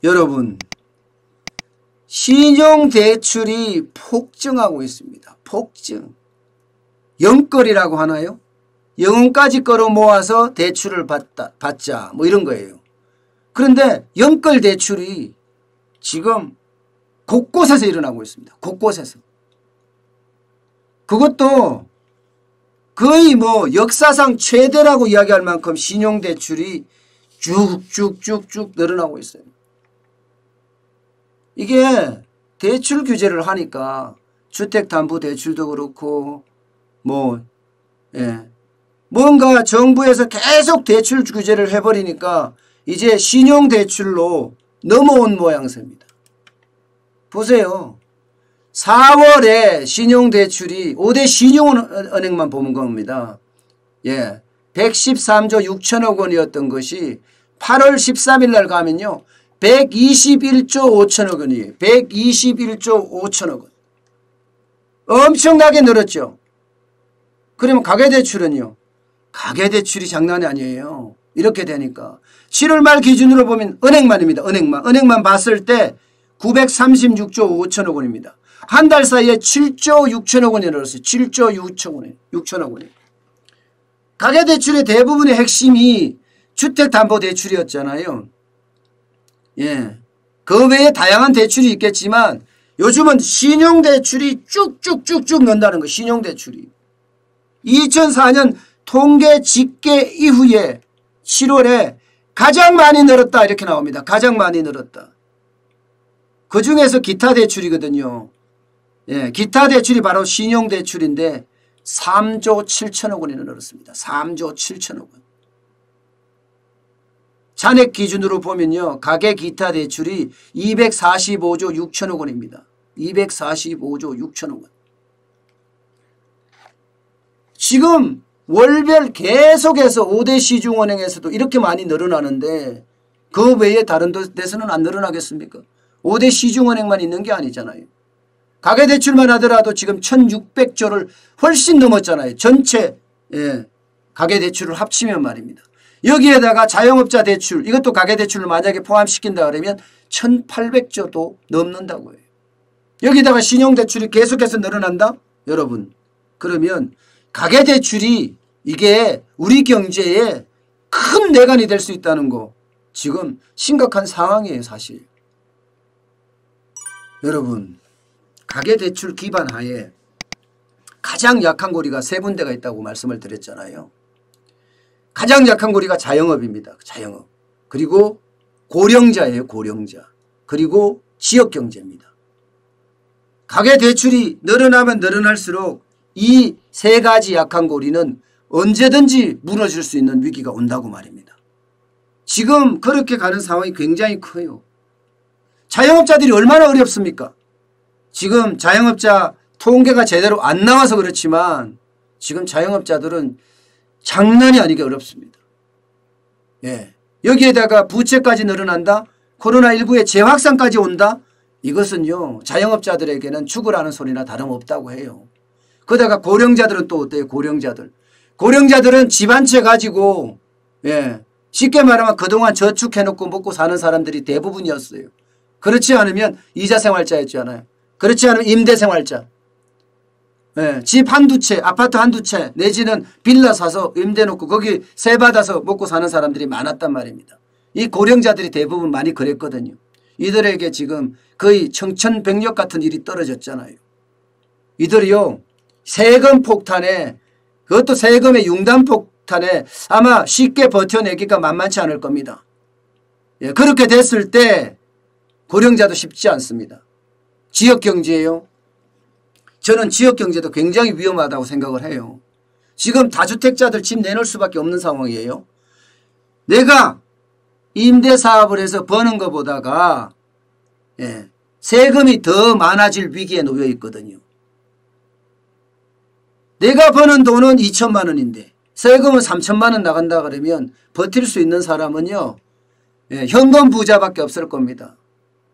여러분, 신용대출이 폭증하고 있습니다. 폭증. 영끌이라고 하나요? 영혼까지 끌어 모아서 대출을 받자 뭐 이런 거예요. 그런데 영끌 대출이 지금 곳곳에서 일어나고 있습니다. 곳곳에서. 그것도 거의 뭐 역사상 최대라고 이야기할 만큼 신용대출이 쭉쭉쭉쭉 늘어나고 있어요. 이게 대출 규제를 하니까 주택담보대출도 그렇고 뭔가 정부에서 계속 대출 규제를 해버리니까 이제 신용대출로 넘어온 모양새입니다. 보세요. 4월에 신용대출이 5대 신용은행만 보면 겁니다. 113조 6천억 원이었던 것이 8월 13일 날 가면요. 121조 5천억 원이에요. 121조 5천억 원. 엄청나게 늘었죠. 그러면 가계대출은요. 가계대출이 장난이 아니에요. 이렇게 되니까. 7월 말 기준으로 보면 은행만입니다. 은행만 봤을 때 936조 5천억 원입니다. 한 달 사이에 7조 6천억 원이 늘었어요. 7조 6천억 원이. 가계대출의 대부분의 핵심이 주택담보대출이었잖아요. 그 외에 다양한 대출이 있겠지만 요즘은 신용대출이 쭉쭉쭉쭉 는다는 거예요. 신용대출이. 2004년 통계 집계 이후에 7월에 가장 많이 늘었다 이렇게 나옵니다. 가장 많이 늘었다. 그중에서 기타 대출이거든요. 기타 대출이 바로 신용대출인데 3조 7천억 원이나 늘었습니다. 3조 7천억 원. 잔액 기준으로 보면요. 가계 기타 대출이 245조 6천억 원입니다. 245조 6천억 원. 지금 월별 계속해서 5대 시중은행에서도 이렇게 많이 늘어나는데 그 외에 다른 데서는 안 늘어나겠습니까? 5대 시중은행만 있는 게 아니잖아요. 가계대출만 하더라도 지금 1600조를 훨씬 넘었잖아요. 전체 가계대출을 합치면 말입니다. 여기에다가 자영업자 대출 이것도 가계대출을 만약에 포함시킨다 그러면 1800조도 넘는다고 해요. 여기다가 신용대출이 계속해서 늘어난다? 여러분 그러면 가계대출이 이게 우리 경제에 큰 내관이 될 수 있다는 거 지금 심각한 상황이에요. 사실. 여러분 가계대출 기반 하에 가장 약한 고리가 세 군데가 있다고 말씀을 드렸잖아요. 가장 약한 고리가 자영업입니다. 자영업. 그리고 고령자예요. 고령자. 그리고 지역경제입니다. 가계대출이 늘어나면 늘어날수록 이 세 가지 약한 고리는 언제든지 무너질 수 있는 위기가 온다고 말입니다. 지금 그렇게 가는 상황이 굉장히 커요. 자영업자들이 얼마나 어렵습니까? 지금 자영업자 통계가 제대로 안 나와서 그렇지만 지금 자영업자들은 장난이 아니게 어렵습니다. 여기에다가 부채까지 늘어난다? 코로나19의 재확산까지 온다? 이것은요 자영업자들에게는 죽으라는 소리나 다름없다고 해요. 그러다가 고령자들은 또 어때요? 고령자들은 집 한 채 가지고 쉽게 말하면 그동안 저축해놓고 먹고 사는 사람들이 대부분이었어요. 그렇지 않으면 이자생활자였잖아요. 그렇지 않으면 임대생활자. 집 한두 채 아파트 한두 채 내지는 빌라 사서 임대놓고 거기 세 받아서 먹고 사는 사람들이 많았단 말입니다. 이 고령자들이 대부분 많이 그랬거든요. 이들에게 지금 거의 청천벽력 같은 일이 떨어졌잖아요. 이들이요 세금 폭탄에 그것도 세금의 융단 폭탄에 아마 쉽게 버텨내기가 만만치 않을 겁니다. 그렇게 됐을 때 고령자도 쉽지 않습니다. 지역경제예요. 저는 지역경제도 굉장히 위험하다고 생각을 해요. 지금 다주택자들 집 내놓을 수밖에 없는 상황이에요. 내가 임대사업을 해서 버는 것보다가 세금이 더 많아질 위기에 놓여 있거든요. 내가 버는 돈은 2천만 원인데 세금은 3천만 원 나간다 그러면 버틸 수 있는 사람은요 현금 부자밖에 없을 겁니다.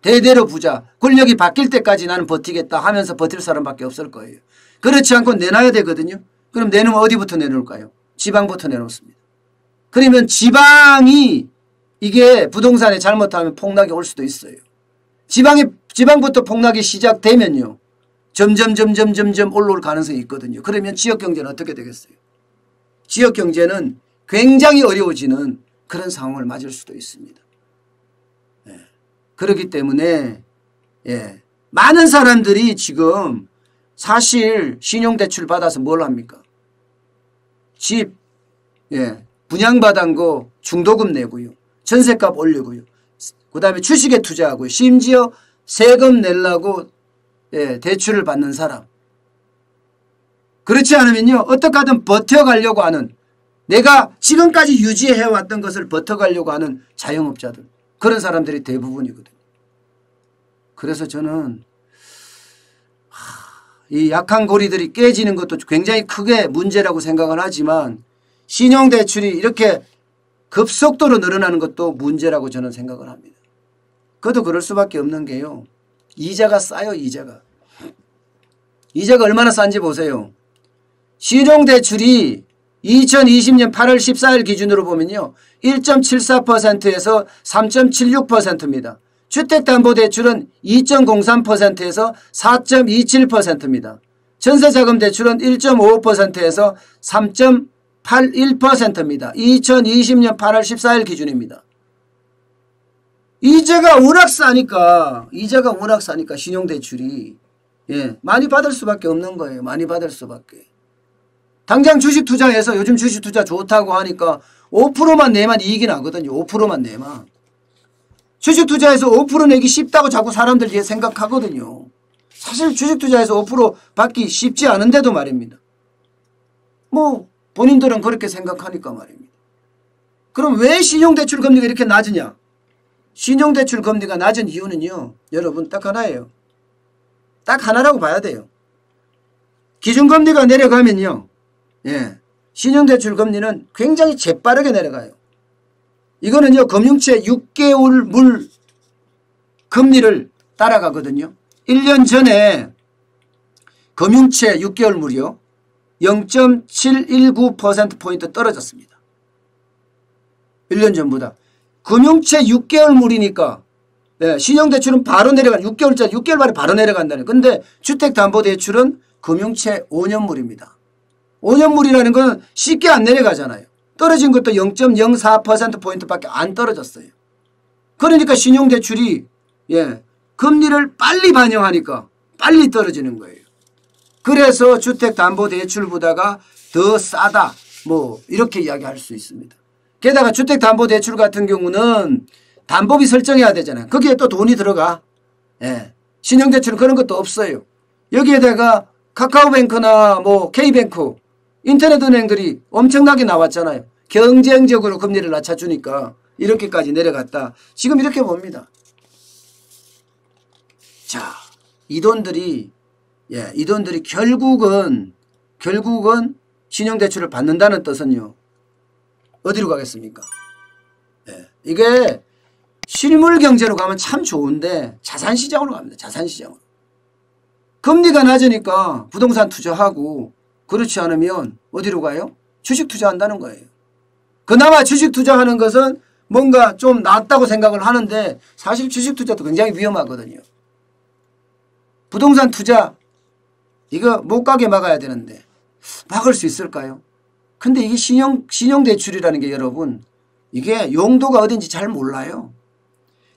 대대로 부자 권력이 바뀔 때까지 나는 버티겠다 하면서 버틸 사람밖에 없을 거예요. 그렇지 않고 내놔야 되거든요. 그럼 내놓으면 어디부터 내놓을까요? 지방부터 내놓습니다. 그러면 지방이 이게 부동산에 잘못하면 폭락이 올 수도 있어요. 지방부터 폭락이 시작되면요. 점점 올라올 가능성이 있거든요. 그러면 지역경제는 어떻게 되겠어요? 지역경제는 굉장히 어려워지는 그런 상황을 맞을 수도 있습니다. 예. 그렇기 때문에 많은 사람들이 지금 사실 신용대출 받아서 뭘 합니까? 집 분양받은 거 중도금 내고요. 전세값 올리고요. 그 다음에 주식에 투자하고요. 심지어 세금 내려고 대출을 받는 사람. 그렇지 않으면요. 어떻게 하든 버텨가려고 하는, 내가 지금까지 유지해왔던 것을 버텨가려고 하는 자영업자들. 그런 사람들이 대부분이거든요. 그래서 저는 이 약한 고리들이 깨지는 것도 굉장히 크게 문제라고 생각을 하지만 신용대출이 이렇게 급속도로 늘어나는 것도 문제라고 저는 생각을 합니다. 그것도 그럴 수밖에 없는 게요. 이자가 싸요. 이자가 얼마나 싼지 보세요. 신용대출이 2020년 8월 14일 기준으로 보면요. 1.74%에서 3.76%입니다. 주택담보대출은 2.03%에서 4.27%입니다. 전세자금대출은 1.55%에서 3.81%입니다. 2020년 8월 14일 기준입니다. 이자가 워낙 싸니까 신용대출이 많이 받을 수밖에 없는 거예요. 많이 받을 수밖에. 당장 주식 투자해서 요즘 주식 투자 좋다고 하니까 5%만 내면 이익이 나거든요. 5%만 내면. 주식 투자해서 5% 내기 쉽다고 자꾸 사람들이 생각하거든요. 사실 주식 투자해서 5% 받기 쉽지 않은데도 말입니다. 뭐 본인들은 그렇게 생각하니까 말입니다. 그럼 왜 신용대출 금리가 이렇게 낮으냐? 신용대출 금리가 낮은 이유는요. 여러분 딱 하나예요. 딱 하나라고 봐야 돼요. 기준금리가 내려가면요. 신용대출 금리는 굉장히 재빠르게 내려가요. 이거는요. 금융채 6개월 물 금리를 따라가거든요. 1년 전에 금융채 6개월 물이요. 0.719%포인트 떨어졌습니다. 1년 전보다. 금융채 6개월 물이니까 신용대출은 바로 내려가는 6개월짜리 6개월 만에 바로 내려간다는. 근데 주택담보대출은 금융채 5년 물입니다. 5년 물이라는 건 쉽게 안 내려가잖아요. 떨어진 것도 0.04%포인트밖에 안 떨어졌어요. 그러니까 신용대출이 금리를 빨리 반영하니까 빨리 떨어지는 거예요. 그래서 주택담보대출보다가 더 싸다 뭐 이렇게 이야기할 수 있습니다. 게다가 주택담보대출 같은 경우는 담보비 설정해야 되잖아요. 거기에 또 돈이 들어가. 신용대출은 그런 것도 없어요. 여기에다가 카카오뱅크나 뭐 K뱅크 인터넷은행들이 엄청나게 나왔잖아요. 경쟁적으로 금리를 낮춰주니까 이렇게까지 내려갔다. 지금 이렇게 봅니다. 자, 이 돈들이 결국은 신용대출을 받는다는 뜻은요. 어디로 가겠습니까? 이게 실물 경제로 가면 참 좋은데 자산시장으로 갑니다. 자산시장으로. 금리가 낮으니까 부동산 투자하고 그렇지 않으면 어디로 가요? 주식 투자한다는 거예요. 그나마 주식 투자하는 것은 뭔가 좀 낫다고 생각을 하는데 사실 주식 투자도 굉장히 위험하거든요. 부동산 투자 이거 못 가게 막아야 되는데 막을 수 있을까요? 근데 이게 신용대출이라는 게 여러분 이게 용도가 어딘지 잘 몰라요.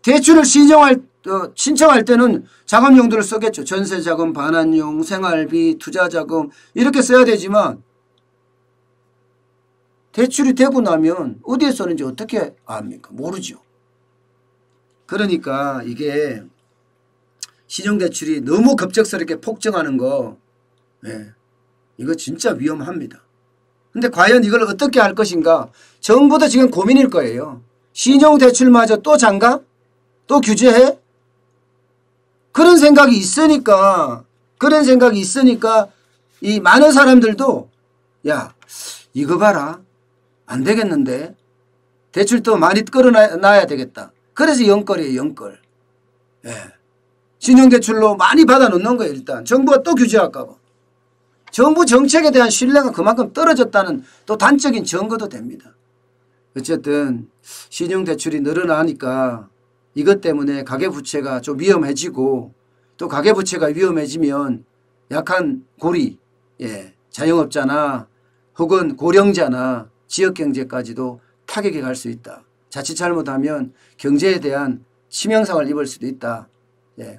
대출을 신청할 때는 자금 용도를 쓰겠죠. 전세자금, 반환용, 생활비, 투자자금 이렇게 써야 되지만 대출이 되고 나면 어디에 쓰는지 어떻게 압니까? 모르죠. 그러니까 이게 신용대출이 너무 급작스럽게 폭증하는 거 이거 진짜 위험합니다. 근데 과연 이걸 어떻게 할 것인가? 정부도 지금 고민일 거예요. 신용대출마저 또 장가? 또 규제해? 그런 생각이 있으니까 이 많은 사람들도 야 이거 봐라. 안 되겠는데. 대출 또 많이 끌어놔야 되겠다. 그래서 영끌이에요. 영끌. 신용대출로 많이 받아놓는 거예요. 일단 정부가 또 규제할까 봐. 정부 정책에 대한 신뢰가 그만큼 떨어졌다는 또 단적인 증거도 됩니다. 어쨌든 신용대출이 늘어나니까 이것 때문에 가계부채가 좀 위험해지고 또 가계부채가 위험해지면 약한 고리, 자영업자나 혹은 고령자나 지역경제까지도 타격이 갈 수 있다. 자칫 잘못하면 경제에 대한 치명상을 입을 수도 있다.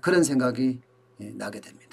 그런 생각이 나게 됩니다.